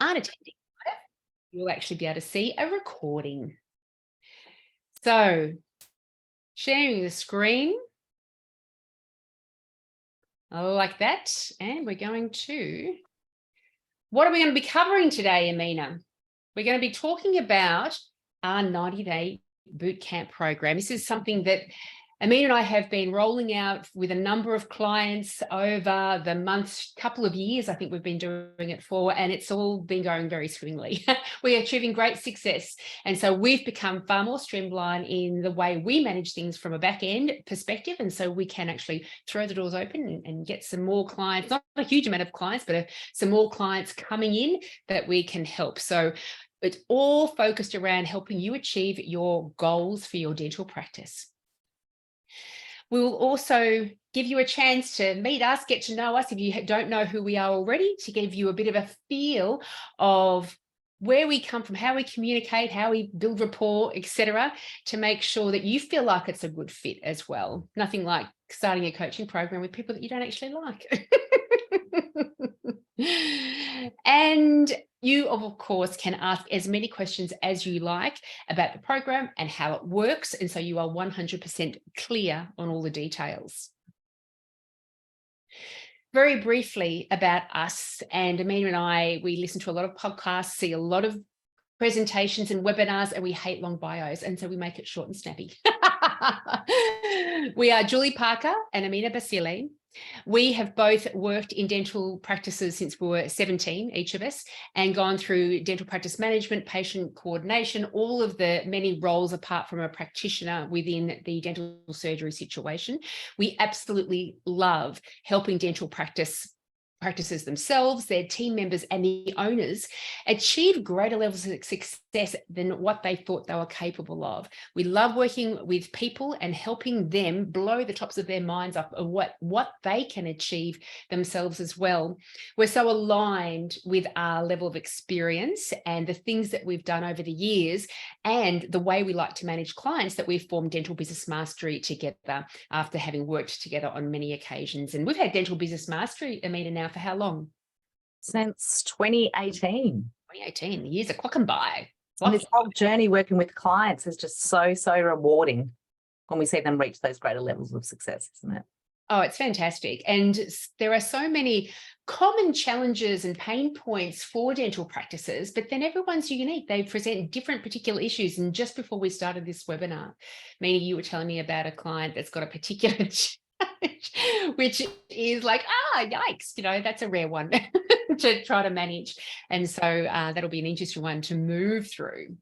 aren't attending, you'll actually be able to see a recording. So, sharing the screen. Like that. And we're going to, what are we going to be covering today, Amina? We're going to be talking about our 90-day bootcamp program. This is something that Amina and I have been rolling out with a number of clients over the couple of years. I think we've been doing it for, and it's all been going very swimmingly. We're achieving great success. And so we've become far more streamlined in the way we manage things from a back end perspective. And so we can actually throw the doors open and get some more clients, not a huge amount of clients, but some more clients coming in that we can help. So it's all focused around helping you achieve your goals for your dental practice. We will also give you a chance to meet us, get to know us if you don't know who we are already, to give you a bit of a feel of where we come from, how we communicate, how we build rapport, etc., to make sure that you feel like it's a good fit as well. Nothing like starting a coaching program with people that you don't actually like. And you, of course, can ask as many questions as you like about the program and how it works. And so you are 100% clear on all the details. Very briefly about us, and Amina and I, we listen to a lot of podcasts, see a lot of presentations and webinars, and we hate long bios. And so we make it short and snappy. We are Julie Parker and Amina Basile. We have both worked in dental practices since we were 17, each of us, and gone through dental practice management, patient coordination, all of the many roles apart from a practitioner within the dental surgery situation. We absolutely love helping dental practices themselves, their team members, and the owners achieve greater levels of success than what they thought they were capable of. We love working with people and helping them blow the tops of their minds up of what they can achieve themselves as well. We're so aligned with our level of experience and the things that we've done over the years and the way we like to manage clients that we've formed Dental Business Mastery together after having worked together on many occasions. And we've had Dental Business Mastery, Amina, now for how long? Since 2018. 2018, the years are clocking by. And this whole journey working with clients is just so rewarding when we see them reach those greater levels of success, isn't it? Oh, it's fantastic. And there are so many common challenges and pain points for dental practices, but then everyone's unique. They present different particular issues. And just before we started this webinar, Mina, you were telling me about a client that's got a particular challenge, which is like, yikes, that's a rare one to try to manage. And so that'll be an interesting one to move through.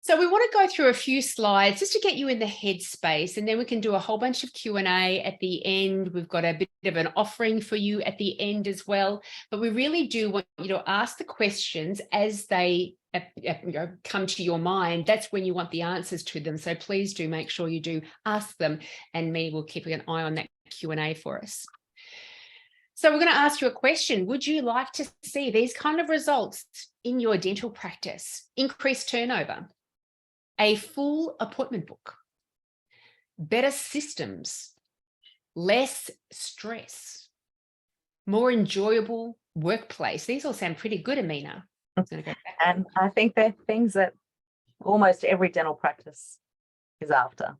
So we want to go through a few slides just to get you in the headspace, and then we can do a whole bunch of Q&A at the end. We've got a bit of an offering for you at the end as well, but we really do want you to ask the questions as they come to your mind. That's when you want the answers to them. So please do make sure you do ask them, and me will keep an eye on that Q&A for us. So we're going to ask you a question. Would you like to see these kind of results in your dental practice? Increased turnover, a full appointment book, better systems, less stress, more enjoyable workplace. These all sound pretty good, Amina. And I think they're things that almost every dental practice is after.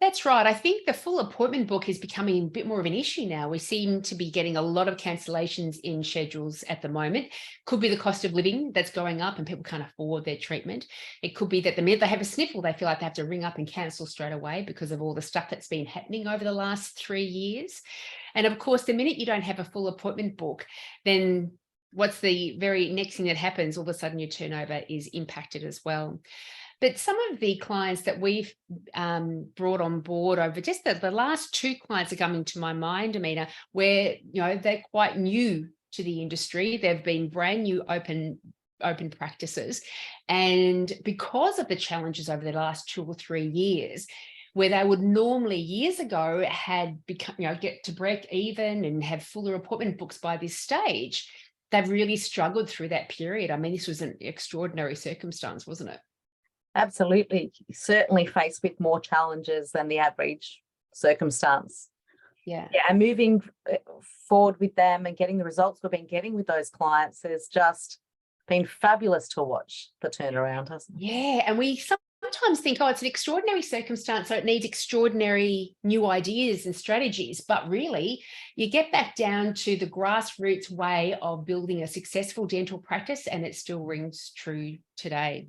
That's right. I think the full appointment book is becoming a bit more of an issue now. We seem to be getting a lot of cancellations in schedules at the moment. Could be the cost of living that's going up and people can't afford their treatment. It could be that the minute they have a sniffle, they feel like they have to ring up and cancel straight away because of all the stuff that's been happening over the last 3 years. And of course, the minute you don't have a full appointment book, then what's the very next thing that happens? All of a sudden your turnover is impacted as well. But some of the clients that we've brought on board over just the last 2 clients are coming to my mind, Amina, where they're quite new to the industry. They've been brand new open practices, and because of the challenges over the last 2 or 3 years, where they would normally years ago had become get to break even and have fuller appointment books by this stage, they've really struggled through that period. I mean, this was an extraordinary circumstance, wasn't it? Absolutely. Certainly faced with more challenges than the average circumstance. Yeah. Yeah, and moving forward with them and getting the results we've been getting with those clients has just been fabulous to watch the turnaround, hasn't it? Yeah. And we sometimes think, oh, it's an extraordinary circumstance, so it needs extraordinary new ideas and strategies. But really, you get back down to the grassroots way of building a successful dental practice, and it still rings true today.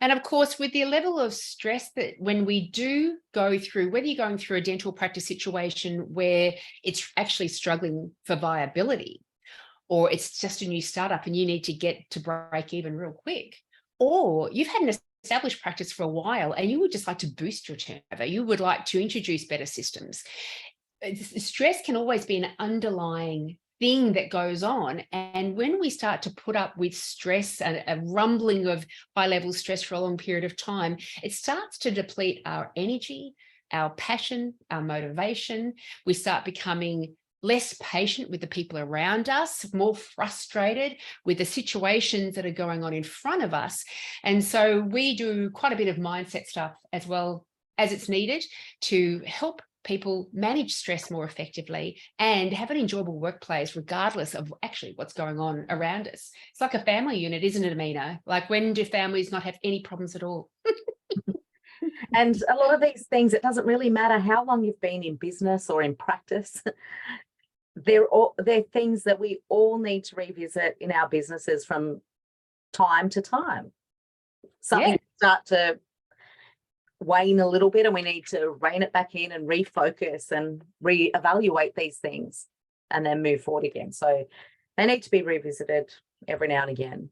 And of course, with the level of stress that when we do go through, whether you're going through a dental practice situation where it's actually struggling for viability, or it's just a new startup and you need to get to break even real quick, or you've had an established practice for a while and you would just like to boost your turnover, you would like to introduce better systems. Stress can always be an underlying thing that goes on. And when we start to put up with stress and a rumbling of high level stress for a long period of time, it starts to deplete our energy, our passion, our motivation. We start becoming less patient with the people around us, more frustrated with the situations that are going on in front of us. And so we do quite a bit of mindset stuff as well as it's needed to help people manage stress more effectively and have an enjoyable workplace regardless of actually what's going on around us. It's like a family unit, isn't it, Amina? Like, when do families not have any problems at all? And a lot of these things, it doesn't really matter how long you've been in business or in practice. They're things that we all need to revisit in our businesses from time to time. Something start to wane a little bit and we need to rein it back in and refocus and reevaluate these things and then move forward again. So they need to be revisited every now and again.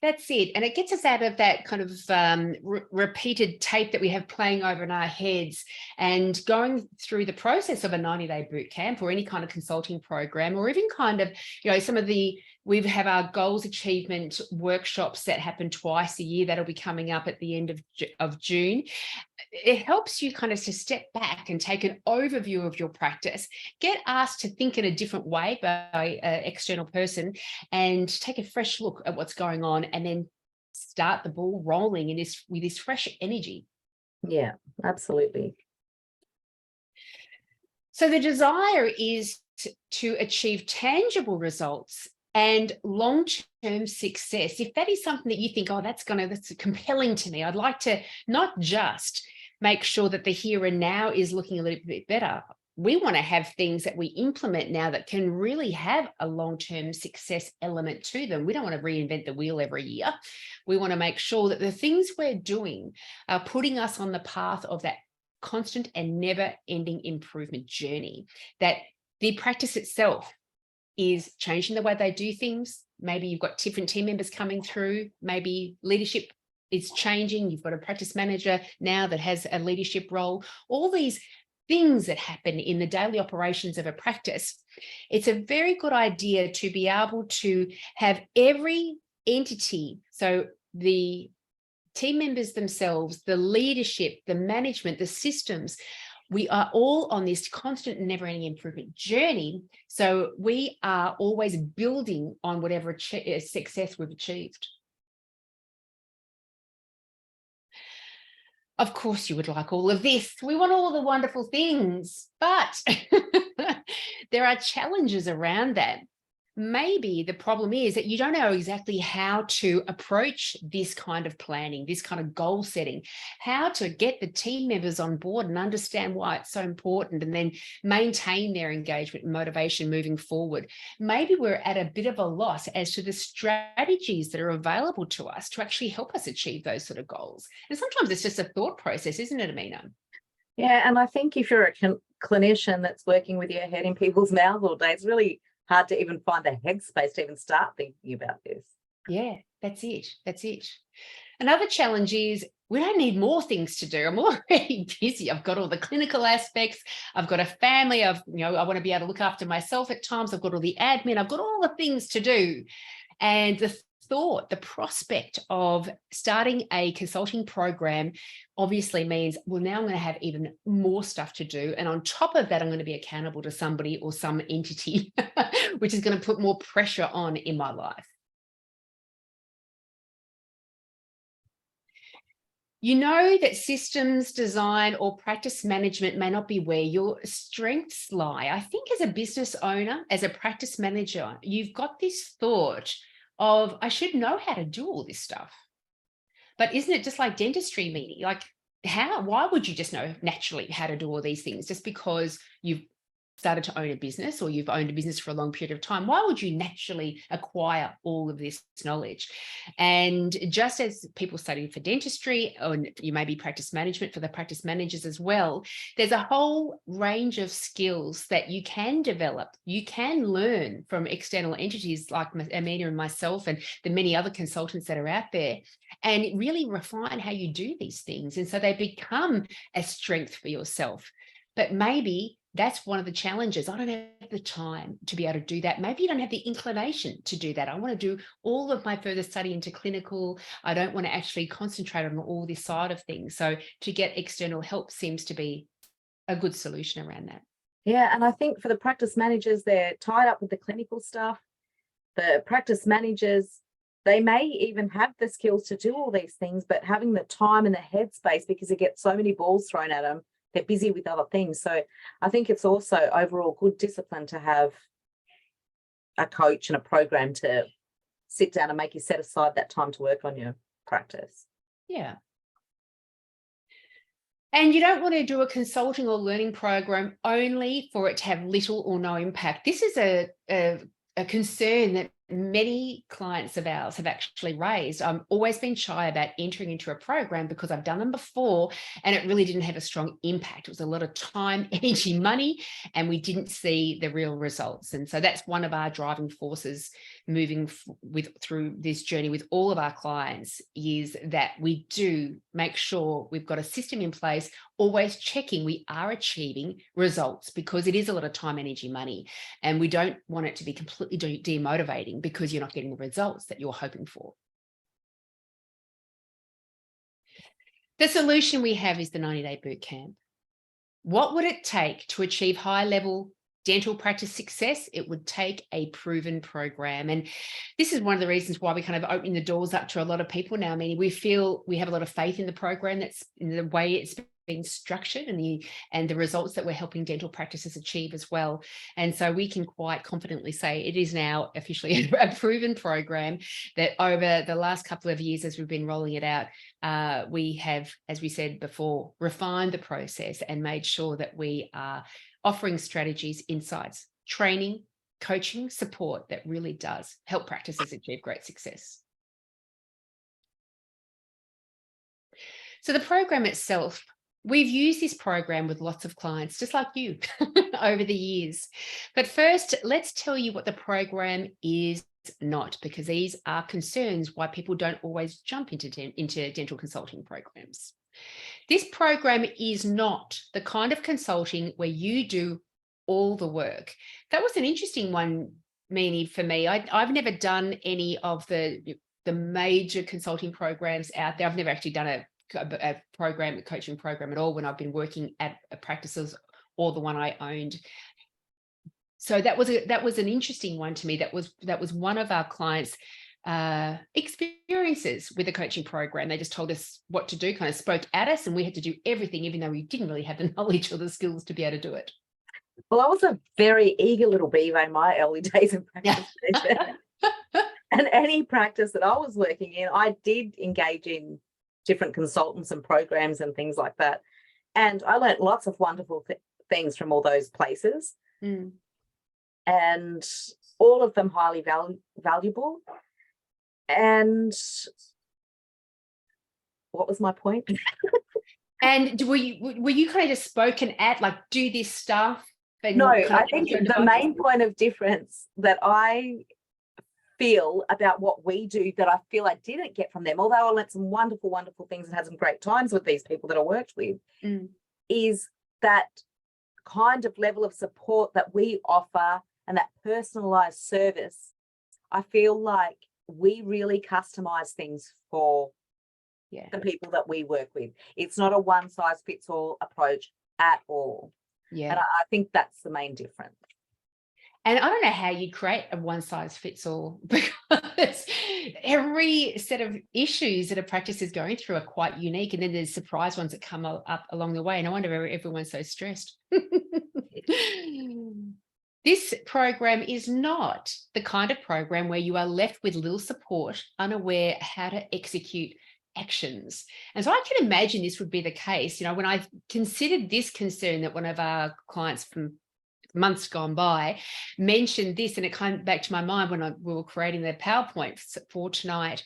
That's it. And it gets us out of that kind of repeated tape that we have playing over in our heads, and going through the process of a 90-day boot camp or any kind of consulting program, or even kind of, some of we have our goals achievement workshops that happen twice a year. That'll be coming up at the end of June. It helps you kind of to step back and take an overview of your practice, get asked to think in a different way by an external person, and take a fresh look at what's going on, and then start the ball rolling with this fresh energy. Yeah, absolutely. So the desire is to achieve tangible results and long-term success. If that is something that you think, oh, that's compelling to me, I'd like to not just make sure that the here and now is looking a little bit better. We want to have things that we implement now that can really have a long-term success element to them. We don't want to reinvent the wheel every year. We want to make sure that the things we're doing are putting us on the path of that constant and never-ending improvement journey, that the practice itself is changing the way they do things. Maybe you've got different team members coming through. Maybe leadership is changing. You've got a practice manager now that has a leadership role. All these things that happen in the daily operations of a practice. It's a very good idea to be able to have every entity, so the team members themselves, the leadership, the management, the systems, we are all on this constant and never-ending improvement journey. So we are always building on whatever success we've achieved. Of course, you would like all of this. We want all the wonderful things, but there are challenges around that. Maybe the problem is that you don't know exactly how to approach this kind of planning, this kind of goal setting, how to get the team members on board and understand why it's so important, and then maintain their engagement and motivation moving forward. Maybe we're at a bit of a loss as to the strategies that are available to us to actually help us achieve those sort of goals. And sometimes it's just a thought process, isn't it, Amina? Yeah, and I think if you're a clinician that's working with your head in people's mouths all day, it's really hard to even find the headspace to even start thinking about this. Yeah, that's it. That's it. Another challenge is we don't need more things to do. I'm already busy. I've got all the clinical aspects. I've got a family. I want to be able to look after myself at times. I've got all the admin. I've got all the things to do. And the prospect of starting a consulting program obviously means, well, now I'm going to have even more stuff to do. And on top of that, I'm going to be accountable to somebody or some entity, which is going to put more pressure on in my life. You know that systems design or practice management may not be where your strengths lie. I think as a business owner, as a practice manager, you've got this thought of, I should know how to do all this stuff. But isn't it just like dentistry, meaning like why would you just know naturally how to do all these things just because you've started to own a business or you've owned a business for a long period of time? Why would you naturally acquire all of this knowledge? And just as people study for dentistry, or you may be practice management for the practice managers as well, there's a whole range of skills that you can develop. You can learn from external entities like Amina and myself and the many other consultants that are out there, and really refine how you do these things. And so they become a strength for yourself. But maybe that's one of the challenges. I don't have the time to be able to do that. Maybe you don't have the inclination to do that. I want to do all of my further study into clinical. I don't want to actually concentrate on all this side of things. So to get external help seems to be a good solution around that. Yeah, and I think for the practice managers, they're tied up with the clinical stuff. The practice managers, they may even have the skills to do all these things, but having the time and the headspace, because they get so many balls thrown at them, they're busy with other things. So I think it's also overall good discipline to have a coach and a program to sit down and make you set aside that time to work on your practice. Yeah. And you don't want to do a consulting or learning program only for it to have little or no impact. This is a concern that many clients of ours have actually raised. I've always been shy about entering into a program because I've done them before and it really didn't have a strong impact. It was a lot of time, energy, money, and we didn't see the real results. And so that's one of our driving forces moving through this journey with all of our clients, is that we do make sure we've got a system in place, always checking we are achieving results, because it is a lot of time, energy, money, and we don't want it to be completely demotivating because you're not getting the results that you're hoping for. The solution we have is the 90-day bootcamp. What would it take to achieve high-level dental practice success? It would take a proven program. And this is one of the reasons why we're kind of opening the doors up to a lot of people now. I mean, we feel we have a lot of faith in the program, that's in the way it's been structured and the results that we're helping dental practices achieve as well. And so we can quite confidently say it is now officially a proven program that over the last couple of years, as we've been rolling it out, we have, as we said before, refined the process and made sure that we are offering strategies, insights, training, coaching, support that really does help practices achieve great success. So the program itself, we've used this program with lots of clients, just like you, over the years. But first, let's tell you what the program is not, because these are concerns why people don't always jump into dental consulting programs. This program is not the kind of consulting where you do all the work. That was an interesting one, Meanie, for me. I've never done any of the major consulting programs out there. I've never actually done a coaching program at all when I've been working at practices or the one I owned. So that was an interesting one to me. That was one of our clients' experiences with the coaching program. They just told us what to do, kind of spoke at us, and we had to do everything, even though we didn't really have the knowledge or the skills to be able to do it. Well, I was a very eager little beaver in my early days in practice. And any practice that I was working in, I did engage in different consultants and programs and things like that. And I learned lots of wonderful things from all those places. Mm. And all of them highly valuable. And what was my point? And were you kind of just spoken at, like, do this stuff? No, I think the main point of difference that I feel about what we do, that I feel I didn't get from them, although I learned some wonderful, wonderful things and had some great times with these people that I worked with, is that kind of level of support that we offer and that personalized service. I feel like we really customize things for the people that we work with. It's not a one size fits all approach at all. Yeah. And I think that's the main difference. And I don't know how you create a one size fits all, because every set of issues that a practice is going through are quite unique. And then there's surprise ones that come up along the way. And I wonder if everyone's so stressed. This program is not the kind of program where you are left with little support, unaware how to execute actions. And so I can imagine this would be the case. When I considered this concern that one of our clients from months gone by mentioned this, and it came back to my mind when we were creating the PowerPoint for tonight.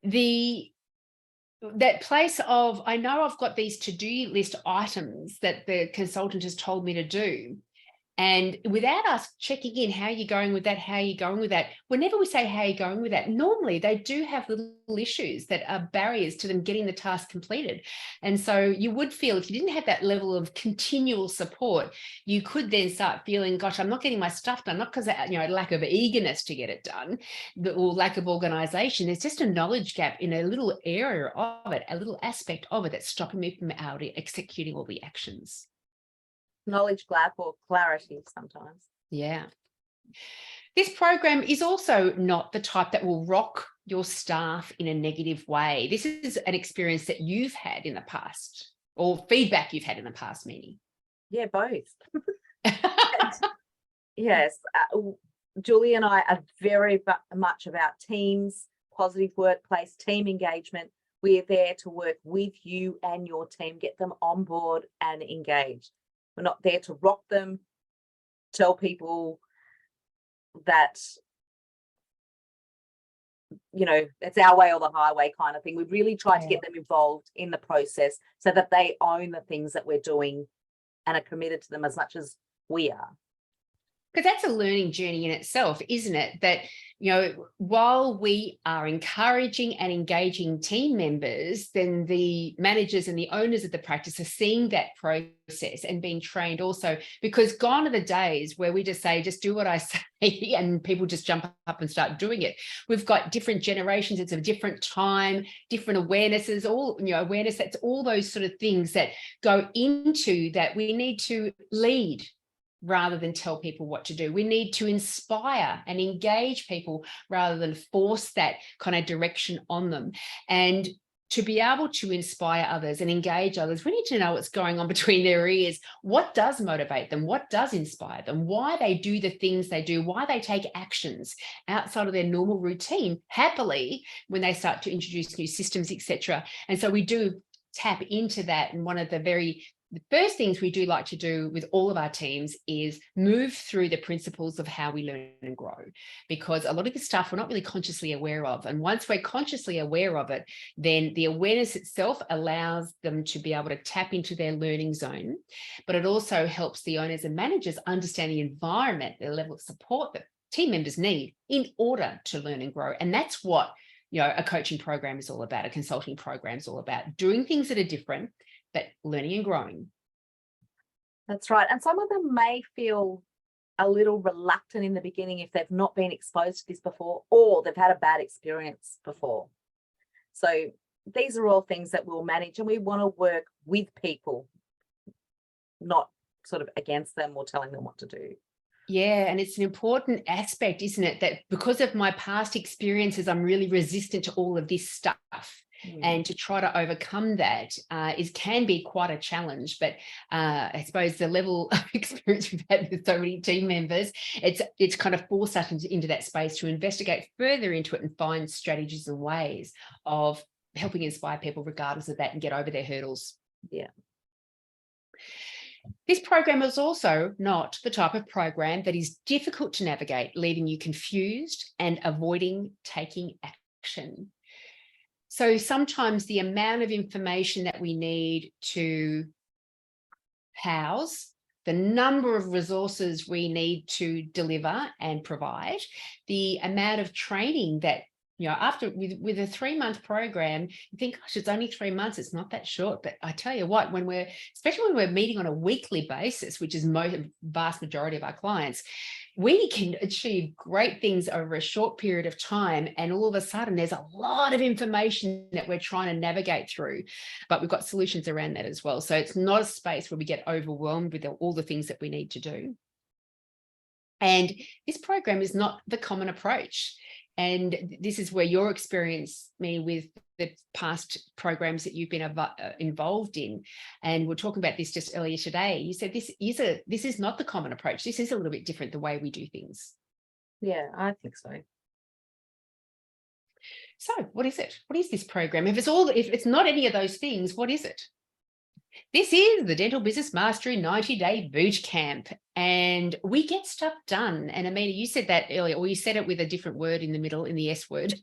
That place of, I know I've got these to-do list items that the consultant has told me to do. And without us checking in, how are you going with that? How are you going with that? Whenever we say, how are you going with that? Normally they do have little issues that are barriers to them getting the task completed. And so you would feel if you didn't have that level of continual support, you could then start feeling, gosh, I'm not getting my stuff done, not because of lack of eagerness to get it done or lack of organization. There's just a knowledge gap in a little area of it, a little aspect of it that's stopping me from executing all the actions. Knowledge gap or clarity sometimes. Yeah. This program is also not the type that will rock your staff in a negative way. This is an experience that you've had in the past, or feedback you've had in the past, meaning. Yeah, both. Yes. Julie and I are very much about teams, positive workplace, team engagement. We're there to work with you and your team, get them on board and engaged. We're not there to rock them, tell people that, it's our way or the highway kind of thing. We really try to get them involved in the process so that they own the things that we're doing and are committed to them as much as we are. Because that's a learning journey in itself, isn't it? That, while we are encouraging and engaging team members, then the managers and the owners of the practice are seeing that process and being trained also, because gone are the days where we just say, just do what I say, and people just jump up and start doing it. We've got different generations. It's a different time, different awarenesses, awareness. That's all those sort of things that go into that. We need to lead rather than tell people what to do. We need to inspire and engage people rather than force that kind of direction on them. And to be able to inspire others and engage others, we need to know what's going on between their ears. What does motivate them? What does inspire them? Why they do the things they do? Why they take actions outside of their normal routine happily when they start to introduce new systems, etc. And so we do tap into that. And one of the first things we do like to do with all of our teams is move through the principles of how we learn and grow, because a lot of this stuff we're not really consciously aware of. And once we're consciously aware of it, then the awareness itself allows them to be able to tap into their learning zone. But it also helps the owners and managers understand the environment, the level of support that team members need in order to learn and grow. And that's what a coaching program is all about, a consulting program is all about, doing things that are different, but learning and growing. That's right. And some of them may feel a little reluctant in the beginning if they've not been exposed to this before, or they've had a bad experience before. So these are all things that we'll manage, and we want to work with people, not sort of against them or telling them what to do. Yeah, and it's an important aspect, isn't it? That because of my past experiences, I'm really resistant to all of this stuff. And to try to overcome that can be quite a challenge. But I suppose the level of experience we've had with so many team members, it's kind of forced us into that space to investigate further into it and find strategies and ways of helping inspire people regardless of that and get over their hurdles. Yeah. This program is also not the type of program that is difficult to navigate, leaving you confused and avoiding taking action. So sometimes the amount of information that we need to house, the number of resources we need to deliver and provide, the amount of training that, after with a 3-month program, you think, gosh, it's only 3 months. It's not that short. But I tell you what, especially when we're meeting on a weekly basis, which is vast majority of our clients, we can achieve great things over a short period of time. And all of a sudden, there's a lot of information that we're trying to navigate through, but we've got solutions around that as well. So it's not a space where we get overwhelmed with all the things that we need to do. And this program is not the common approach. And this is where your experience, me, with the past programs that you've been involved in, and we're talking about this just earlier today. You said this is not the common approach. This is a little bit different, the way we do things. Yeah, I think so. So what is it? What is this program? If it's not any of those things, what is it? This is the Dental Business Mastery 90-day Bootcamp, and we get stuff done. And Amina, you said that earlier, or you said it with a different word in the middle, in the S word.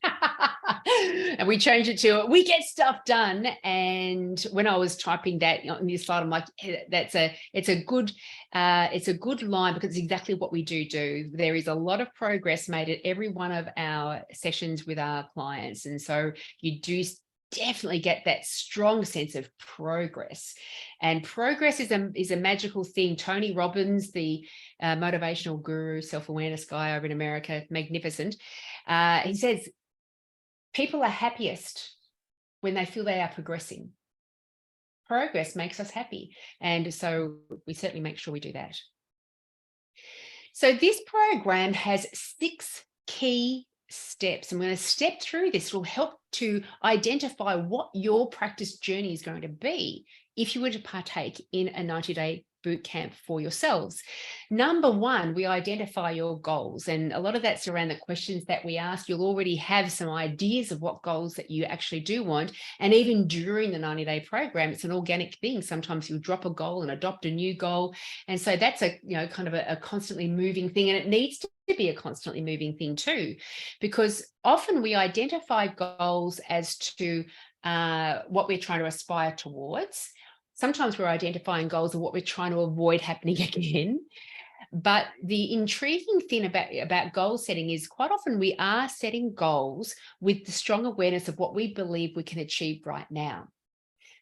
And we changed it to we get stuff done. And when I was typing that on this slide, I'm like, it's a good line, because it's exactly what we do. There is a lot of progress made at every one of our sessions with our clients. And so you do definitely get that strong sense of progress. And progress is a magical thing. Tony Robbins, the motivational guru, self-awareness guy over in America, magnificent. He says, people are happiest when they feel they are progressing. Progress makes us happy. And so we certainly make sure we do that. So this program has 6 key steps. I'm going to step through this. It will help to identify what your practice journey is going to be if you were to partake in a 90-day boot camp for yourselves. Number 1, we identify your goals, and a lot of that's around the questions that we ask. You'll already have some ideas of what goals that you actually do want, and even during the 90-day program, it's an organic thing. Sometimes you'll drop a goal and adopt a new goal, and so that's a kind of a constantly moving thing, and it needs to be a constantly moving thing too, because often we identify goals as to what we're trying to aspire towards. Sometimes we're identifying goals of what we're trying to avoid happening again. But the intriguing thing about goal setting is quite often we are setting goals with the strong awareness of what we believe we can achieve right now.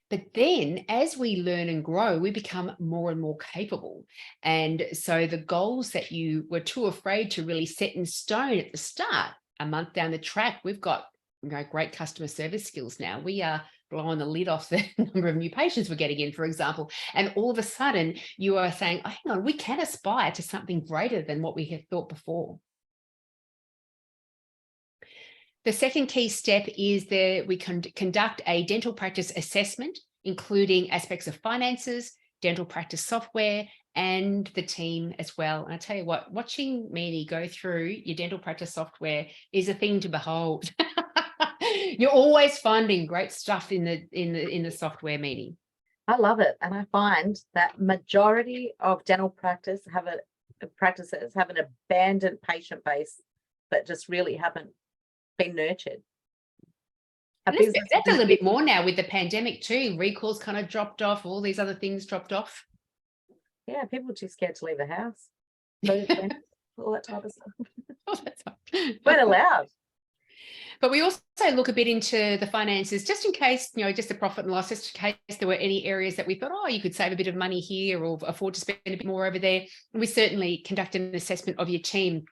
But then as we learn and grow, we become more and more capable. And so the goals that you were too afraid to really set in stone at the start, a month down the track, we've got great customer service skills now. We are blowing the lid off the number of new patients we're getting in, for example. And all of a sudden you are saying, oh, hang on, we can aspire to something greater than what we had thought before. The second key step is that we conduct a dental practice assessment, including aspects of finances, dental practice software, and the team as well. And I tell you what, watching Meanie go through your dental practice software is a thing to behold. You're always finding great stuff in the software, Meanie. I love it, and I find that majority of dental practices have an abandoned patient base that just really haven't been nurtured. That's a little bit more now with the pandemic too. Recalls kind of dropped off, all these other things dropped off. Yeah, people are too scared to leave the house. All that type of stuff. Oh, that's right. We're allowed. But we also look a bit into the finances, just in case, just the profit and loss, just in case there were any areas that we thought, oh, you could save a bit of money here or afford to spend a bit more over there. And we certainly conduct an assessment of your team.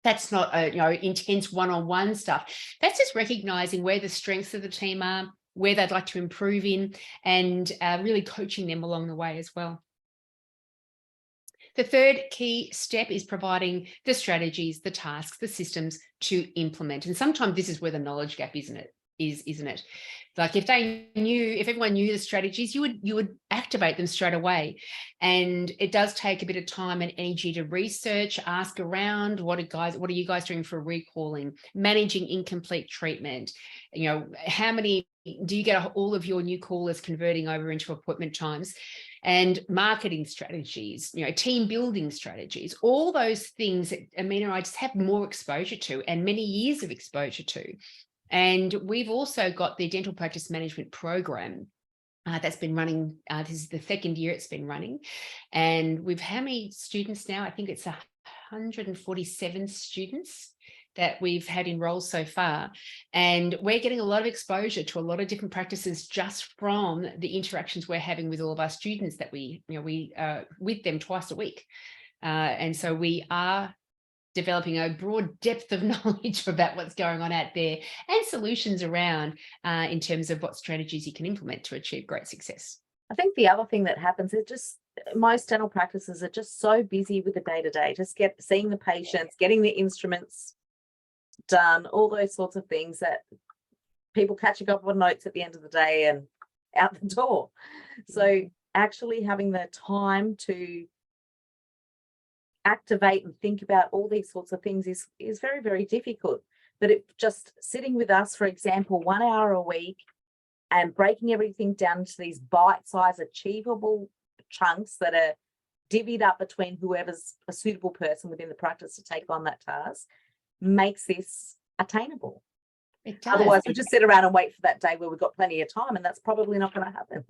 That's not intense one-on-one stuff. That's just recognizing where the strengths of the team are, where they'd like to improve in, and really coaching them along the way as well. The third key step is providing the strategies, the tasks, the systems to implement. And sometimes this is where the knowledge gap, isn't it? Like if everyone knew the strategies, you would activate them straight away. And it does take a bit of time and energy to research, ask around, what are you guys doing for recalling, managing incomplete treatment? How many do you get all of your new callers converting over into appointment times? And marketing strategies, team building strategies, all those things that Amina and I just have more exposure to and many years of exposure to. And we've also got the dental practice management program that's been running. This is the second year it's been running. And we've how many students now? I think it's 147 students that we've had enrolled so far. And we're getting a lot of exposure to a lot of different practices just from the interactions we're having with all of our students that we with them twice a week. And so we are developing a broad depth of knowledge about what's going on out there and solutions around in terms of what strategies you can implement to achieve great success. I think the other thing that happens is most dental practices are just so busy with the day-to-day, just seeing the patients, getting the instruments done, all those sorts of things that people catching up on notes at the end of the day and out the door. So actually having the time to activate and think about all these sorts of things is very, very difficult. But it just sitting with us, for example, 1 hour a week and breaking everything down to these bite-sized achievable chunks that are divvied up between whoever's a suitable person within the practice to take on that task makes this attainable. It does. Otherwise, we just sit around and wait for that day where we've got plenty of time, and that's probably not going to happen.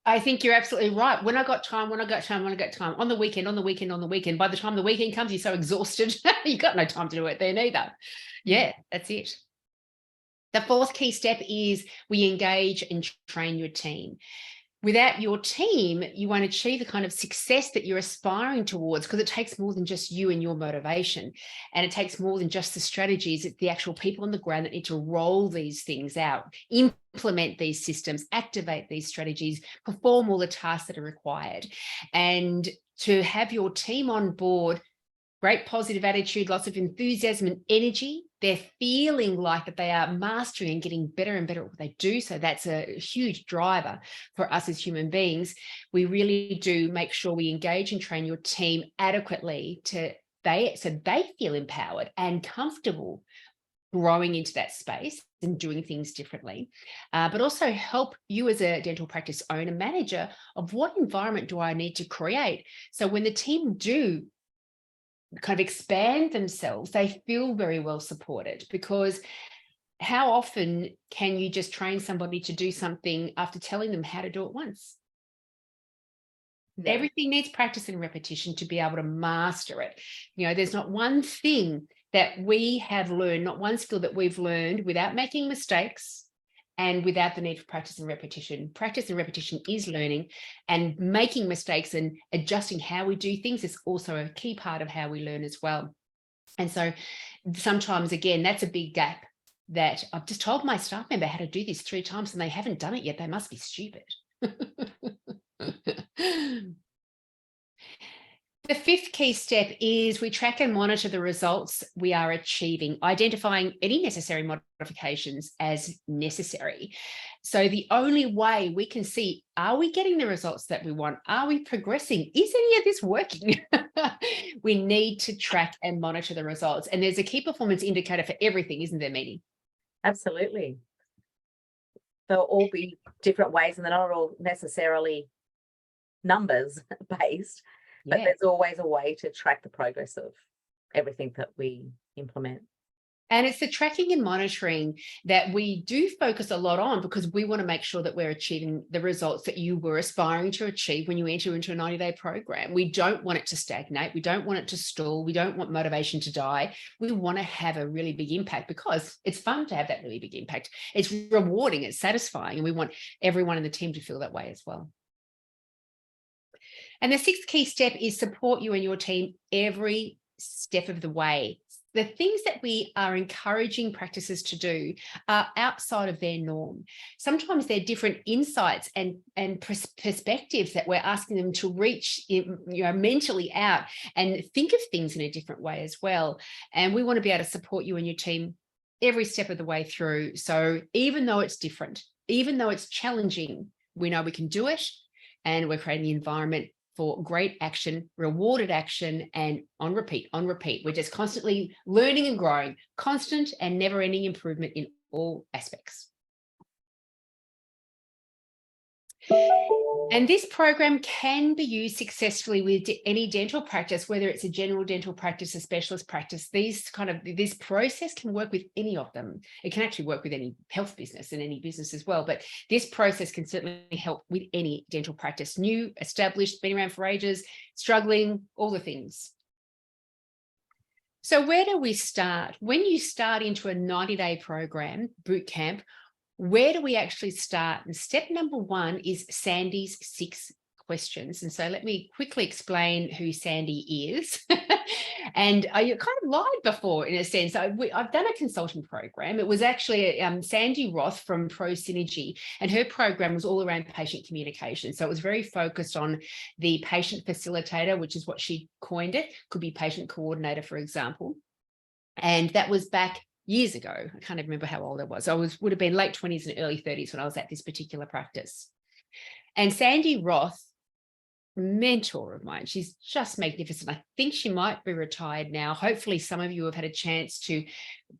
I think you're absolutely right. When I got time, on the weekend, by the time the weekend comes, you're so exhausted, you've got no time to do it then either. Yeah, that's it. The fourth key step is we engage and train your team. Without your team, you won't achieve the kind of success that you're aspiring towards, because it takes more than just you and your motivation. And it takes more than just the strategies. It's the actual people on the ground that need to roll these things out, implement these systems, activate these strategies, perform all the tasks that are required. And to have your team on board, great positive attitude, lots of enthusiasm and energy. They're feeling like that they are mastering and getting better and better at what they do. So that's a huge driver for us as human beings. We really do make sure we engage and train your team adequately so they feel empowered and comfortable growing into that space and doing things differently, but also help you as a dental practice owner, manager, of what environment do I need to create? So when the team do kind of expand themselves, they feel very well supported, because how often can you just train somebody to do something after telling them how to do it once? Yeah. Everything needs practice and repetition to be able to master it. There's not one thing that we have learned, not one skill that we've learned without making mistakes and without the need for practice and repetition. Practice and repetition is learning, and making mistakes and adjusting how we do things is also a key part of how we learn as well. And so sometimes, again, that's a big gap that I've just told my staff member how to do this 3 times and they haven't done it yet. They must be stupid. The fifth key step is we track and monitor the results we are achieving, identifying any necessary modifications as necessary. So the only way we can see, are we getting the results that we want? Are we progressing? Is any of this working? We need to track and monitor the results. And there's a key performance indicator for everything, isn't there, Meanie? Absolutely. They'll all be different ways, and they're not all necessarily numbers based. But there's always a way to track the progress of everything that we implement. And it's the tracking and monitoring that we do focus a lot on, because we want to make sure that we're achieving the results that you were aspiring to achieve when you enter into a 90-day program. We don't want it to stagnate. We don't want it to stall. We don't want motivation to die. We want to have a really big impact, because it's fun to have that really big impact. It's rewarding, it's satisfying, and we want everyone in the team to feel that way as well. And the sixth key step is support you and your team every step of the way. The things that we are encouraging practices to do are outside of their norm. Sometimes they're different insights and perspectives that we're asking them to reach, mentally out and think of things in a different way as well. And we want to be able to support you and your team every step of the way through. So even though it's different, even though it's challenging, we know we can do it, and we're creating the environment for great action, rewarded action, and on repeat. We're just constantly learning and growing, constant and never-ending improvement in all aspects. And this program can be used successfully with any dental practice, whether it's a general dental practice, a specialist practice. This process can work with any of them. It can actually work with any health business and any business as well. But this process can certainly help with any dental practice, new, established, been around for ages, struggling, all the things. So where do we start? When you start into a 90-day program, boot camp, where do we actually start? And step number 1 is Sandy's 6 questions. And so let me quickly explain who Sandy is. And you kind of lied before, in a sense. I've done a consulting program. It was actually Sandy Roth from Pro Synergy, and her program was all around patient communication. So it was very focused on the patient facilitator, which is what she coined it. Could be patient coordinator, for example. And that was back years ago. I can't even remember how old I was. Would have been late 20s and early 30s when I was at this particular practice. And Sandy Roth, mentor of mine, she's just magnificent. I think she might be retired now. Hopefully some of you have had a chance to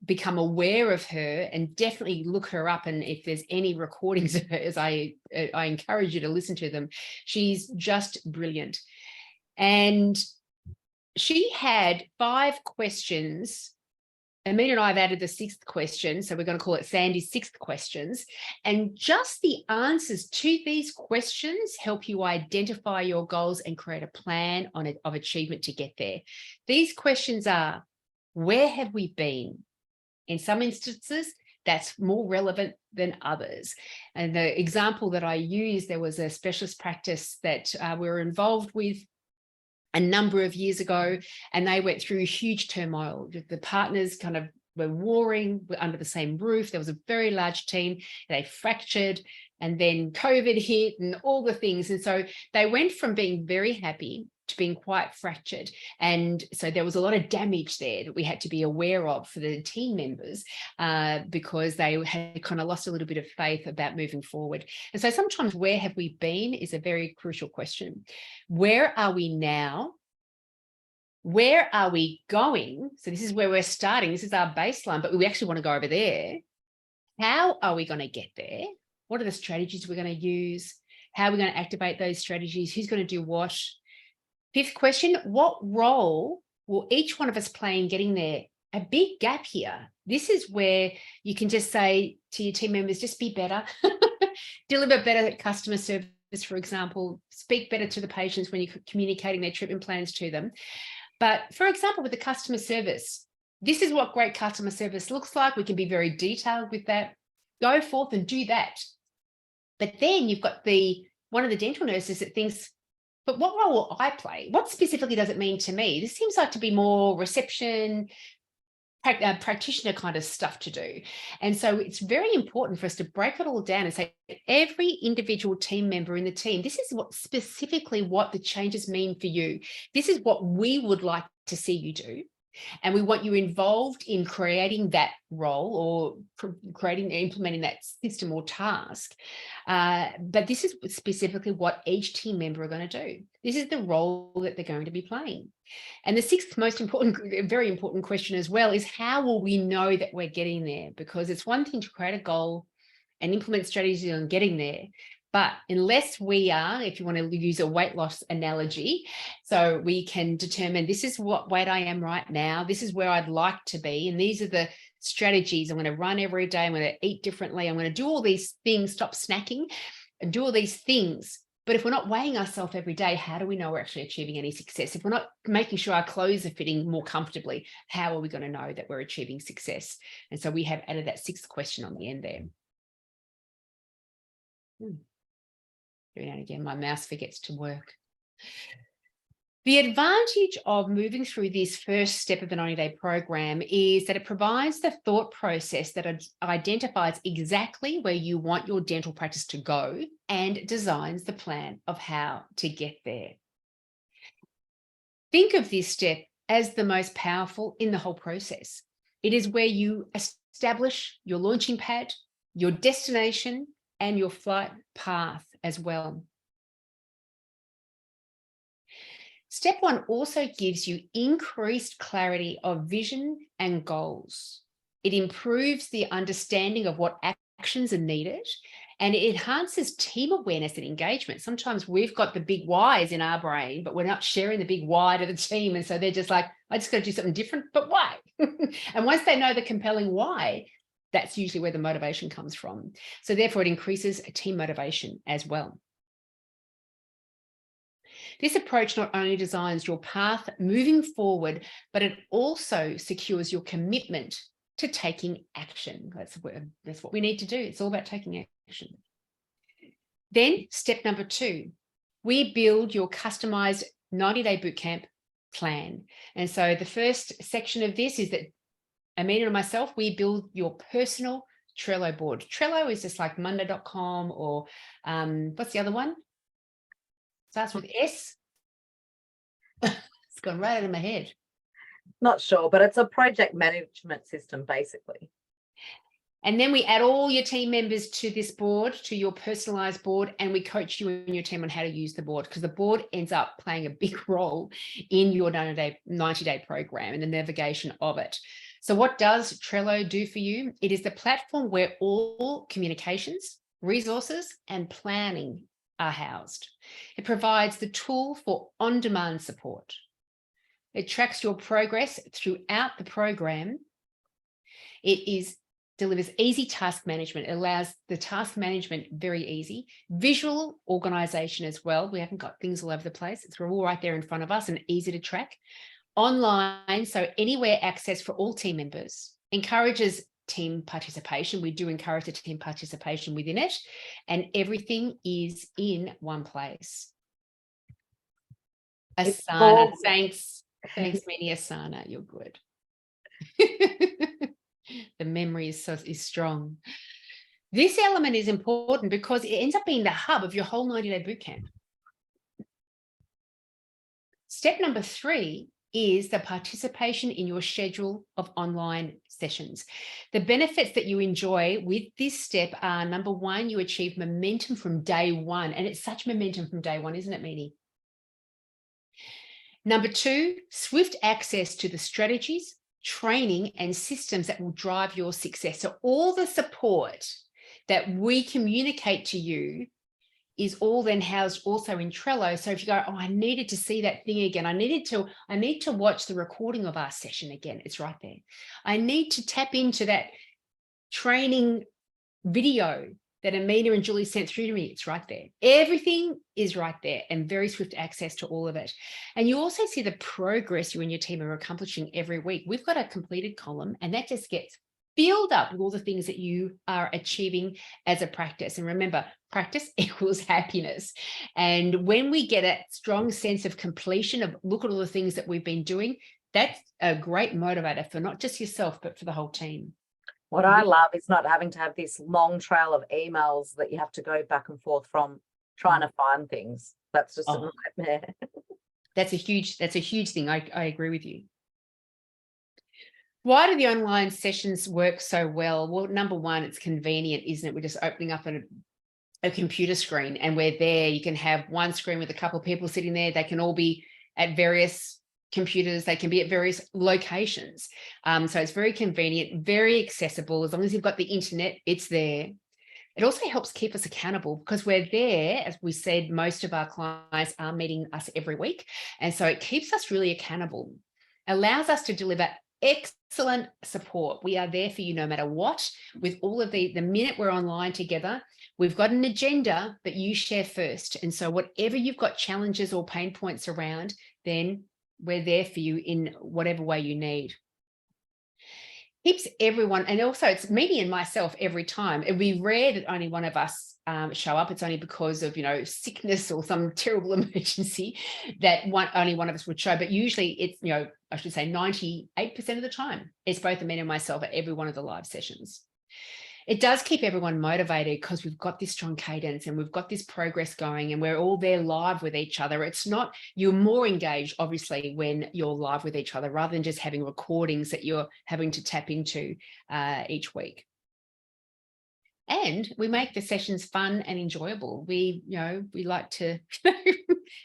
become aware of her, and definitely look her up. And if there's any recordings of hers, I encourage you to listen to them. She's just brilliant. And she had 5 questions. Amina and I have added the 6th question, so we're going to call it Sandy's 6th questions. And just the answers to these questions help you identify your goals and create a plan of achievement to get there. These questions are: where have we been? In some instances, that's more relevant than others. And the example that I used, there was a specialist practice that we were involved with a number of years ago, and they went through huge turmoil. The partners kind of were warring under the same roof. There was a very large team. They fractured, and then COVID hit and all the things. And so they went from being very happy to being quite fractured. And so there was a lot of damage there that we had to be aware of for the team members, because they had kind of lost a little bit of faith about moving forward. And so sometimes where have we been is a very crucial question. Where are we now? Where are we going? So this is where we're starting. This is our baseline, but we actually want to go over there. How are we going to get there? What are the strategies we're going to use? How are we going to activate those strategies? Who's going to do what? 5th question: what role will each one of us play in getting there? A big gap here. This is where you can just say to your team members, just be better, deliver better customer service, for example, speak better to the patients when you're communicating their treatment plans to them. But for example, with the customer service, this is what great customer service looks like. We can be very detailed with that. Go forth and do that. But then you've got one of the dental nurses that thinks, but what role will I play? What specifically does it mean to me? This seems like to be more reception, practitioner kind of stuff to do. And so it's very important for us to break it all down and say, every individual team member in the team, this is specifically what the changes mean for you. This is what we would like to see you do. And we want you involved in creating that role or implementing that system or task. But this is specifically what each team member are going to do. This is the role that they're going to be playing. And the 6th most important, very important question as well is, how will we know that we're getting there? Because it's one thing to create a goal and implement strategies on getting there. But unless we are, if you want to use a weight loss analogy, so we can determine this is what weight I am right now, this is where I'd like to be, and these are the strategies. I'm going to run every day, I'm going to eat differently, I'm going to do all these things, stop snacking and do all these things. But if we're not weighing ourselves every day, how do we know we're actually achieving any success? If we're not making sure our clothes are fitting more comfortably, how are we going to know that we're achieving success? And so we have added that 6th question on the end there. Every now and again, my mouse forgets to work. The advantage of moving through this first step of the 90-day program is that it provides the thought process that identifies exactly where you want your dental practice to go and designs the plan of how to get there. Think of this step as the most powerful in the whole process. It is where you establish your launching pad, your destination, and your flight path as well. Step 1 also gives you increased clarity of vision and goals. It improves the understanding of what actions are needed, and it enhances team awareness and engagement. Sometimes we've got the big whys in our brain, but we're not sharing the big why to the team. And so they're just like, I just got to do something different, but why? And once they know the compelling why, that's usually where the motivation comes from. So therefore it increases team motivation as well. This approach not only designs your path moving forward, but it also secures your commitment to taking action. That's what we need to do. It's all about taking action. Then step number 2, we build your customized 90-day bootcamp plan. And so the first section of this is that Amina and myself, we build your personal Trello board. Trello is just like Monday.com or what's the other one? Starts with S. It's gone right out of my head. Not sure, but it's a project management system, basically. And then we add all your team members to this board, to your personalized board, and we coach you and your team on how to use the board, because the board ends up playing a big role in your 90-day program and the navigation of it. So what does Trello do for you? It is the platform where all communications, resources, and planning are housed. It provides the tool for on-demand support. It tracks your progress throughout the program. It delivers easy task management. It allows the task management very easy. Visual organization as well. We haven't got things all over the place. It's all right there in front of us and easy to track. Online, so anywhere access for all team members. Encourages team participation. We do encourage the team participation within it. And everything is in one place. Asana, thanks, Mini Asana, you're good. The memory is strong. This element is important because it ends up being the hub of your whole 90-day bootcamp. Step number 3 is the participation in your schedule of online sessions. The benefits that you enjoy with this step are, number 1, you achieve momentum from day 1. And it's such momentum from day 1, isn't it, Meanie? Number 2, swift access to the strategies, training, and systems that will drive your success. So all the support that we communicate to you is all then housed also in Trello. So if you go, oh, I needed to see that thing again. I need to watch the recording of our session again. It's right there. I need to tap into that training video that Amina and Julie sent through to me. It's right there. Everything is right there, and very swift access to all of it. And you also see the progress you and your team are accomplishing every week. We've got a completed column, and that just gets filled up with all the things that you are achieving as a practice. And remember, practice equals happiness. And when we get a strong sense of completion of look at all the things that we've been doing, that's a great motivator for not just yourself, but for the whole team. What I love is not having to have this long trail of emails that you have to go back and forth from trying to find things. That's just a nightmare. That's a huge thing. I agree with you. Why do the online sessions work so well? Well, number 1, it's convenient, isn't it? We're just opening up a computer screen and we're there. You can have one screen with a couple of people sitting there. They can all be at various computers. They can be at various locations. So it's very convenient, very accessible. As long as you've got the internet, it's there. It also helps keep us accountable because we're there. As we said, most of our clients are meeting us every week. And so it keeps us really accountable, allows us to deliver excellent support. We are there for you no matter what. With all of the minute we're online together, we've got an agenda, but you share first. And so whatever you've got challenges or pain points around, then we're there for you in whatever way you need. Keeps everyone, and also it's me and myself every time. It'd be rare that only one of us show up. It's only because of, sickness or some terrible emergency that only one of us would show. But usually it's, I should say 98% of the time, it's both Amina and myself at every one of the live sessions. It does keep everyone motivated because we've got this strong cadence and we've got this progress going and we're all there live with each other. It's not, you're more engaged, obviously, when you're live with each other rather than just having recordings that you're having to tap into each week. And we make the sessions fun and enjoyable. We like to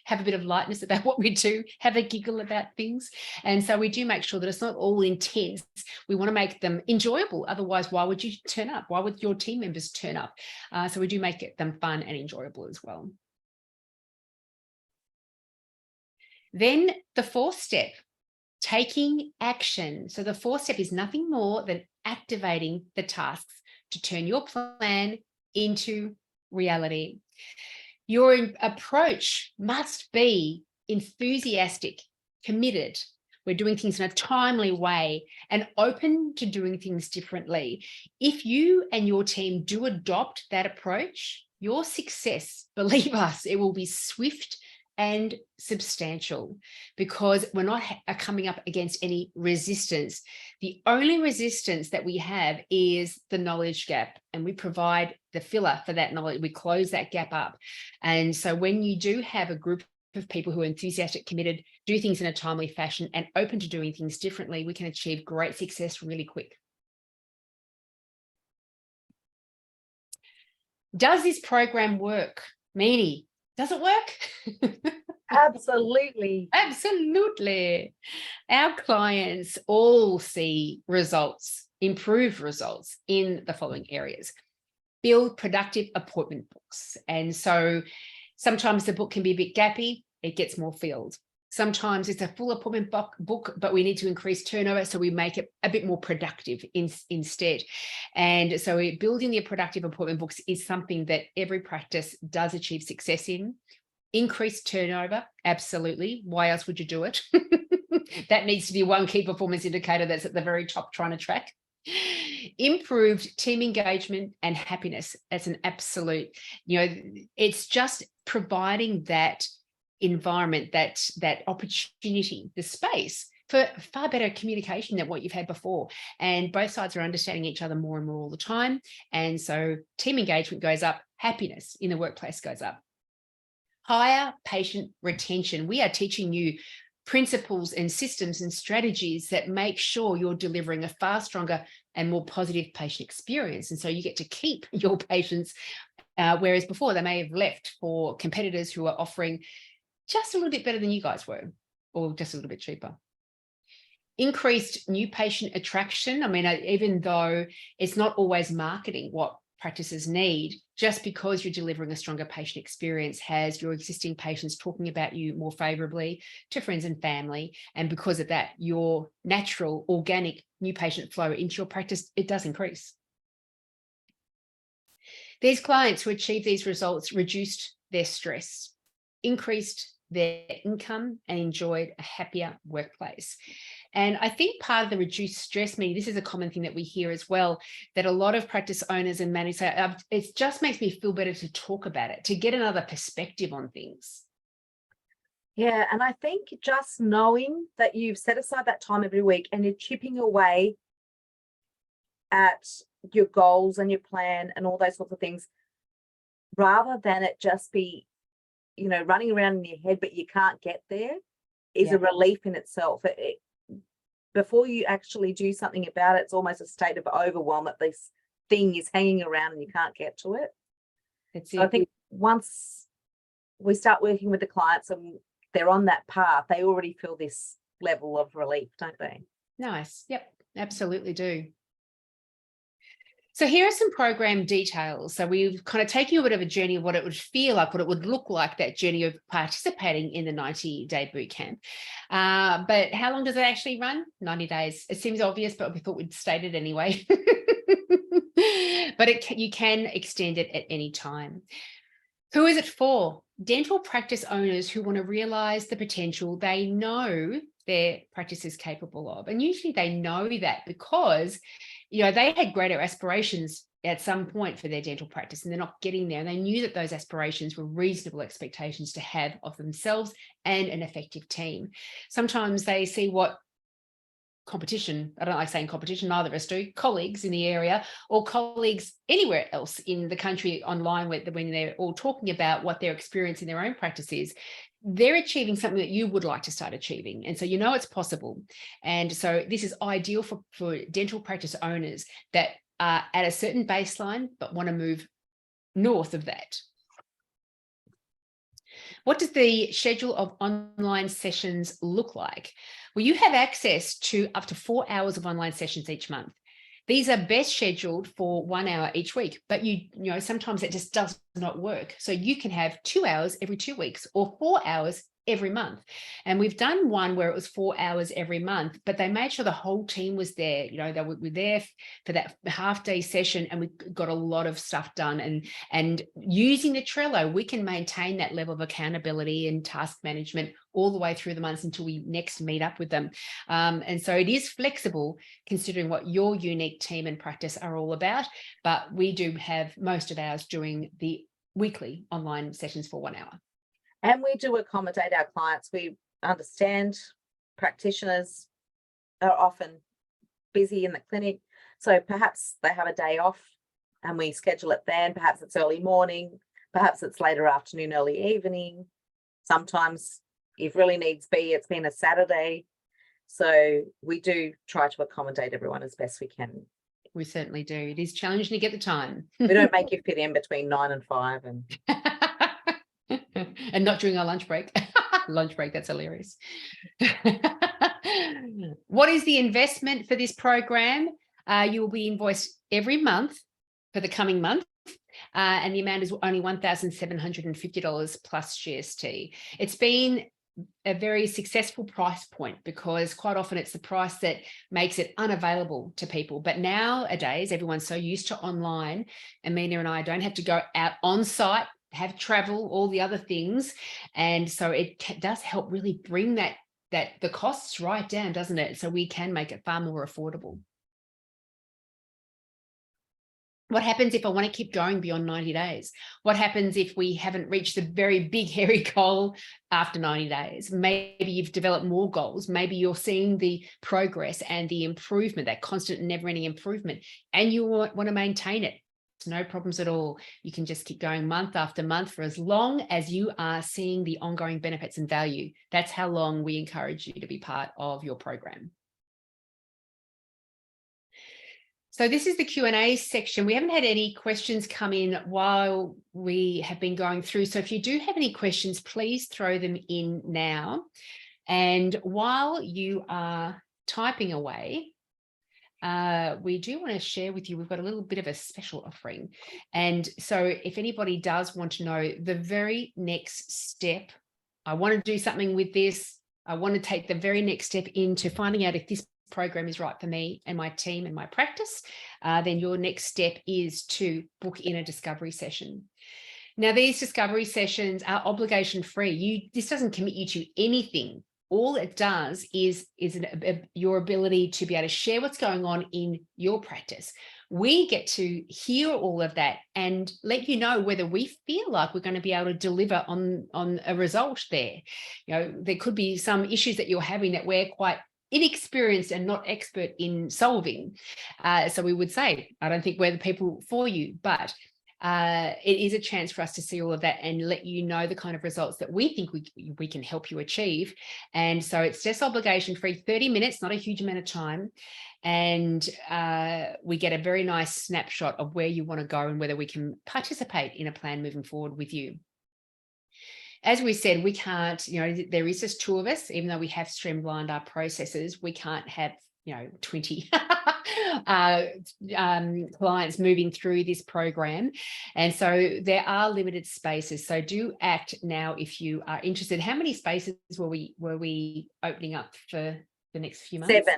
have a bit of lightness about what we do, have a giggle about things. And so we do make sure that it's not all intense. We want to make them enjoyable. Otherwise, why would you turn up? Why would your team members turn up? So we do make them fun and enjoyable as well. Then the 4th step, taking action. So the 4th step is nothing more than activating the tasks to turn your plan into reality. Your approach must be enthusiastic, committed. We're doing things in a timely way and open to doing things differently. If you and your team do adopt that approach, your success, believe us, it will be swift and substantial because we're not coming up against any resistance. The only resistance that we have is the knowledge gap, and we provide the filler for that knowledge. We close that gap up. And so when you do have a group of people who are enthusiastic, committed, do things in a timely fashion, and open to doing things differently, we can achieve great success really quick. Does this program work? Meanie, does it work? Absolutely. Absolutely. Our clients all see results, improved results in the following areas. Build productive appointment books. And so sometimes the book can be a bit gappy, it gets more filled. Sometimes it's a full appointment book, but we need to increase turnover, so we make it a bit more productive instead. And so building the productive appointment books is something that every practice does achieve success in. Increased turnover, absolutely. Why else would you do it? That needs to be one key performance indicator that's at the very top trying to track. Improved team engagement and happiness. That's an absolute, it's just providing that environment, that opportunity, the space for far better communication than what you've had before. And both sides are understanding each other more and more all the time. And so team engagement goes up, happiness in the workplace goes up. Higher patient retention. We are teaching you principles and systems and strategies that make sure you're delivering a far stronger and more positive patient experience. And so you get to keep your patients, whereas before they may have left for competitors who are offering just a little bit better than you guys were, or just a little bit cheaper. Increased new patient attraction. I mean, even though it's not always marketing what practices need, just because you're delivering a stronger patient experience has your existing patients talking about you more favorably to friends and family. And because of that, your natural organic new patient flow into your practice, it does increase. These clients who achieve these results reduced their stress, increased their income, and enjoyed a happier workplace. And I think part of the reduced stress, this is a common thing that we hear as well, that a lot of practice owners and managers say, it just makes me feel better to talk about it, to get another perspective on things. Yeah, and I think just knowing that you've set aside that time every week and you're chipping away at your goals and your plan and all those sorts of things, rather than it just be, running around in your head, but you can't get there, is a relief in itself. Before you actually do something about it, it's almost a state of overwhelm that this thing is hanging around and you can't get to it. That's so it. I think once we start working with the clients and they're on that path, they already feel this level of relief, don't they? Nice. Yep, absolutely do. So here are some program details. So we've kind of taken a bit of a journey of what it would feel like, what it would look like, that journey of participating in the 90-day bootcamp. But how long does it actually run? 90 days. It seems obvious, but we thought we'd state it anyway. But you can extend it at any time. Who is it for? Dental practice owners who want to realize the potential they know their practice is capable of. And usually they know that because they had greater aspirations at some point for their dental practice and they're not getting there. And they knew that those aspirations were reasonable expectations to have of themselves and an effective team. Sometimes they see what competition, I don't like saying competition, neither of us do, colleagues in the area or colleagues anywhere else in the country online when they're all talking about what their experience in their own practice is. They're achieving something that you would like to start achieving. And so it's possible. And so this is ideal for dental practice owners that are at a certain baseline, but want to move north of that. What does the schedule of online sessions look like? Well, you have access to up to 4 hours of online sessions each month. These are best scheduled for 1 hour each week, but sometimes it just does not work. So you can have 2 hours every 2 weeks or 4 hours every month. And we've done one where it was 4 hours every month, but they made sure the whole team was there. They were there for that half-day session, and we got a lot of stuff done. And using the Trello, we can maintain that level of accountability and task management all the way through the months until we next meet up with them. And so it is flexible considering what your unique team and practice are all about. But we do have most of ours doing the weekly online sessions for 1 hour. And we do accommodate our clients. We understand practitioners are often busy in the clinic. So perhaps they have a day off and we schedule it then. Perhaps it's early morning. Perhaps it's later afternoon, early evening. Sometimes if really needs be, it's been a Saturday. So we do try to accommodate everyone as best we can. We certainly do. It is challenging to get the time. We don't make you fit in between 9 and 5 and and not during our lunch break. Lunch break, that's hilarious. What is the investment for this program? You will be invoiced every month for the coming month. And the amount is only $1,750 plus GST. It's been a very successful price point because quite often it's the price that makes it unavailable to people. But nowadays, everyone's so used to online. Amina and I don't have to go out on site, have travel, all the other things. And so it does help really bring that the costs right down, doesn't it? So we can make it far more affordable. What happens if I want to keep going beyond 90 days? What happens if we haven't reached the very big, hairy goal after 90 days? Maybe you've developed more goals. Maybe you're seeing the progress and the improvement, that constant and never-ending improvement, and you want to maintain it. No problems at all. You can just keep going month after month for as long as you are seeing the ongoing benefits and value. That's how long we encourage you to be part of your program. So this is the Q&A section. We haven't had any questions come in while we have been going through. So if you do have any questions, please throw them in now. And while you are typing away, we do want to share with you, we've got a little bit of a special offering. And so if anybody does want to know the very next step, I want to do something with this, I want to take the very next step into finding out if this program is right for me and my team and my practice, then your next step is to book in a discovery session. Now, these discovery sessions are obligation free. This doesn't commit you to anything. All it does is your ability to be able to share what's going on in your practice. We get to hear all of that and let you know whether we feel like we're going to be able to deliver on a result there. You know, there could be some issues that you're having that we're quite inexperienced and not expert in solving. So we would say, I don't think we're the people for you, but it is a chance for us to see all of that and let you know the kind of results that we think we can help you achieve. And so it's just obligation free, 30 minutes, not a huge amount of time. And we get a very nice snapshot of where you want to go and whether we can participate in a plan moving forward with you. As we said, we can't, there is just 2 of us, even though we have streamlined our processes, we can't have, 20 clients moving through this program. And so there are limited spaces. So do act now if you are interested. How many spaces were we opening up for the next few months?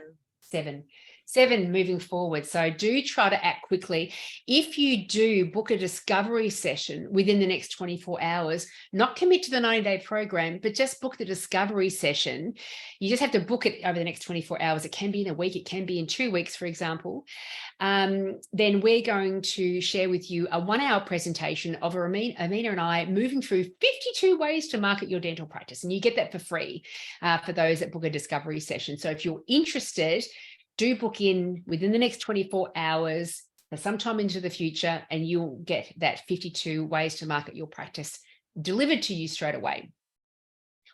7 moving forward. So do try to act quickly. If you do book a discovery session within the next 24 hours, not commit to the 90-day program, but just book the discovery session. You just have to book it over the next 24 hours. It can be in a week. It can be in 2 weeks, for example. Then we're going to share with you a 1-hour presentation of Amina and I moving through 52 ways to market your dental practice. And you get that for free for those that book a discovery session. So if you're interested, do book in within the next 24 hours for sometime into the future, and you'll get that 52 ways to market your practice delivered to you straight away.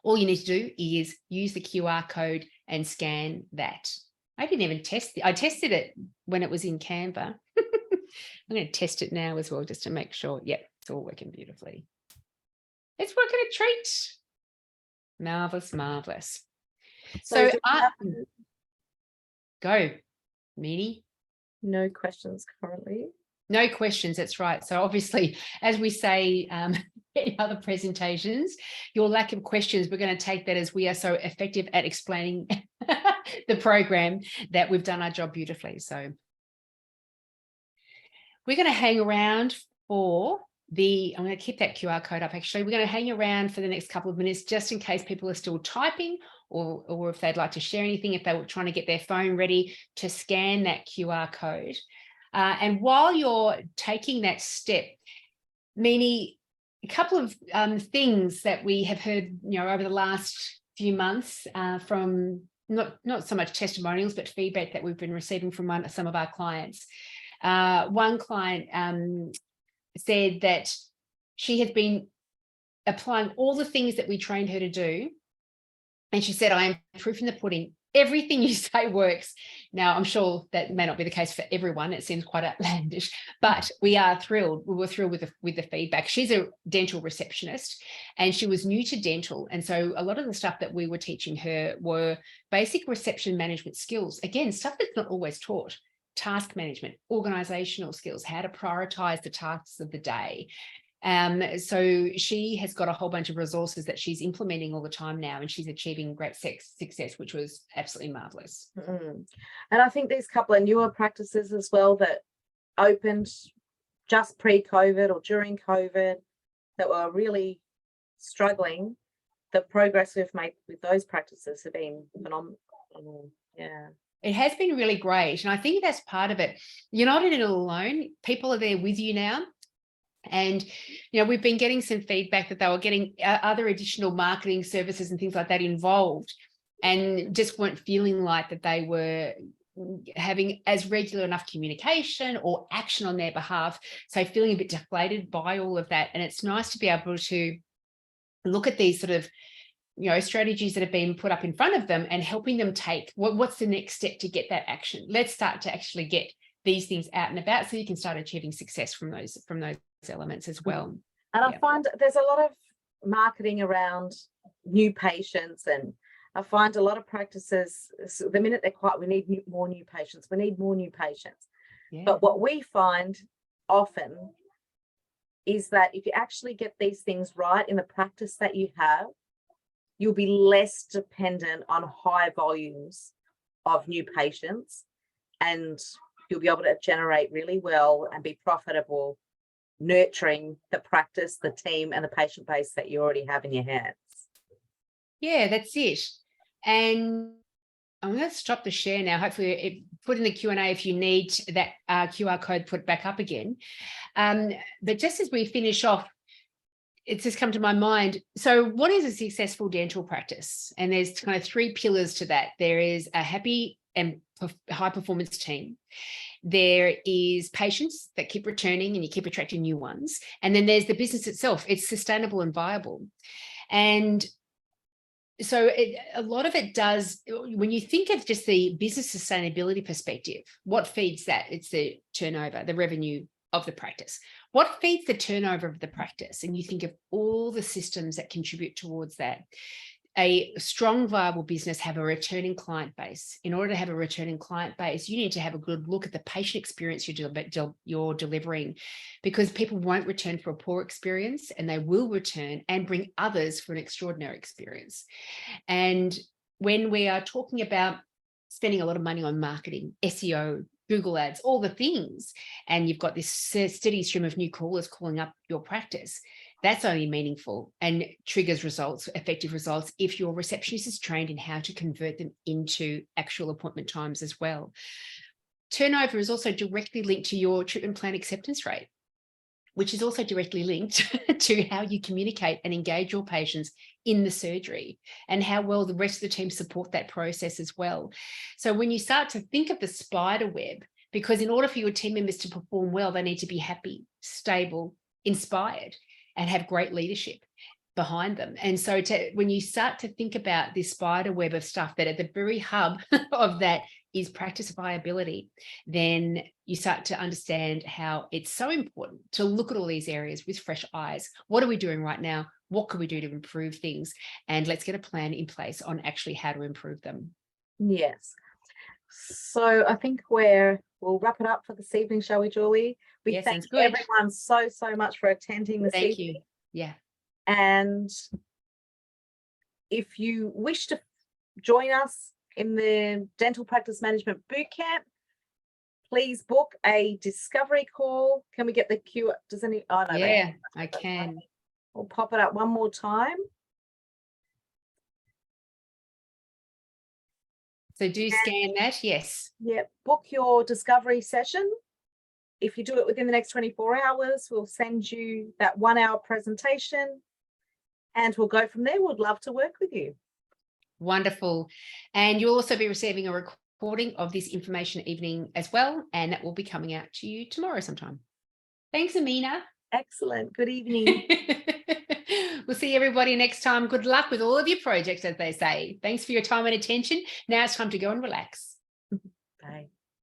All you need to do is use the QR code and scan that. I didn't even test it. I tested it when it was in Canva. I'm going to test it now as well, just to make sure. Yep, it's all working beautifully. It's working a treat. Marvelous, marvelous. So go, Meanie. No questions currently. No questions, that's right. So obviously, as we say in other presentations, your lack of questions, we're going to take that as we are so effective at explaining the program that we've done our job beautifully. So we're going to hang around for I'm going to keep that QR code up actually. We're going to hang around for the next couple of minutes just in case people are still typing or if they'd like to share anything, if they were trying to get their phone ready to scan that QR code. And while you're taking that step, Meanie, a couple of things that we have heard, over the last few months from not so much testimonials, but feedback that we've been receiving from some of our clients. One client said that she has been applying all the things that we trained her to do. And she said, I am proof in the pudding. Everything you say works. Now, I'm sure that may not be the case for everyone. It seems quite outlandish, but we are thrilled. We were thrilled with the feedback. She's a dental receptionist and she was new to dental. And so a lot of the stuff that we were teaching her were basic reception management skills. Again, stuff that's not always taught. Task management, organizational skills, how to prioritize the tasks of the day. So she has got a whole bunch of resources that she's implementing all the time now, and she's achieving great success, which was absolutely marvelous. And I think there's a couple of newer practices as well that opened just pre-COVID or during COVID that were really struggling. The progress we've made with those practices have been phenomenal. Yeah. It has been really great. And I think that's part of it. You're not in it alone. People are there with you now. And, we've been getting some feedback that they were getting other additional marketing services and things like that involved and just weren't feeling like that they were having as regular enough communication or action on their behalf. So feeling a bit deflated by all of that. And it's nice to be able to look at these sort of, strategies that have been put up in front of them and helping them take what's the next step to get that action. Let's start to actually get these things out and about so you can start achieving success from those elements as well. And I find there's a lot of marketing around new patients, and I find a lot of practices, the minute they're quiet, we need more new patients. Yeah. But what we find often is that if you actually get these things right in the practice that you have, you'll be less dependent on high volumes of new patients, and you'll be able to generate really well and be profitable, nurturing the practice, the team, and the patient base that you already have in your hands. Yeah, that's it. And I'm going to stop the share now. Hopefully put in the Q&A if you need that QR code put back up again. But just as we finish off, it's just come to my mind. So what is a successful dental practice? And there's kind of three pillars to that. There is a happy and high performance team. There is patients that keep returning and you keep attracting new ones. And then there's the business itself. It's sustainable and viable. And so a lot of it does, when you think of just the business sustainability perspective, what feeds that? It's the turnover, the revenue of the practice. What feeds the turnover of the practice? And you think of all the systems that contribute towards that. A strong, viable business have a returning client base. In order to have a returning client base, you need to have a good look at the patient experience you're delivering, because people won't return for a poor experience, and they will return and bring others for an extraordinary experience. And when we are talking about spending a lot of money on marketing, SEO, Google ads, all the things, and you've got this steady stream of new callers calling up your practice, that's only meaningful and triggers results, effective results, if your receptionist is trained in how to convert them into actual appointment times as well. Turnover is also directly linked to your treatment plan acceptance rate, which is also directly linked to how you communicate and engage your patients in the surgery and how well the rest of the team support that process as well. So when you start to think of the spider web, because in order for your team members to perform well, they need to be happy, stable, inspired, and have great leadership behind them. And so when you start to think about this spider web of stuff, that at the very hub of that is practice viability, then you start to understand how it's so important to look at all these areas with fresh eyes. What are we doing right now? What can we do to improve things? And let's get a plan in place on actually how to improve them. Yes. So I think we'll wrap it up for this evening, shall we, Julie? We thank everyone so much for attending this evening. Thank you. Yeah. And if you wish to join us in the Dental Practice Management Bootcamp, please book a discovery call. Can we get the Q? Does any? Oh no. Yeah, I can. We'll pop it up one more time. So do scan that, yes. Yeah, book your discovery session. If you do it within the next 24 hours, we'll send you that 1 hour presentation and we'll go from there. We'd love to work with you. Wonderful. And you'll also be receiving a recording of this information evening as well, and that will be coming out to you tomorrow sometime. Thanks, Amina. Excellent. Good evening. We'll see everybody next time. Good luck with all of your projects, as they say. Thanks for your time and attention. Now it's time to go and relax. Bye.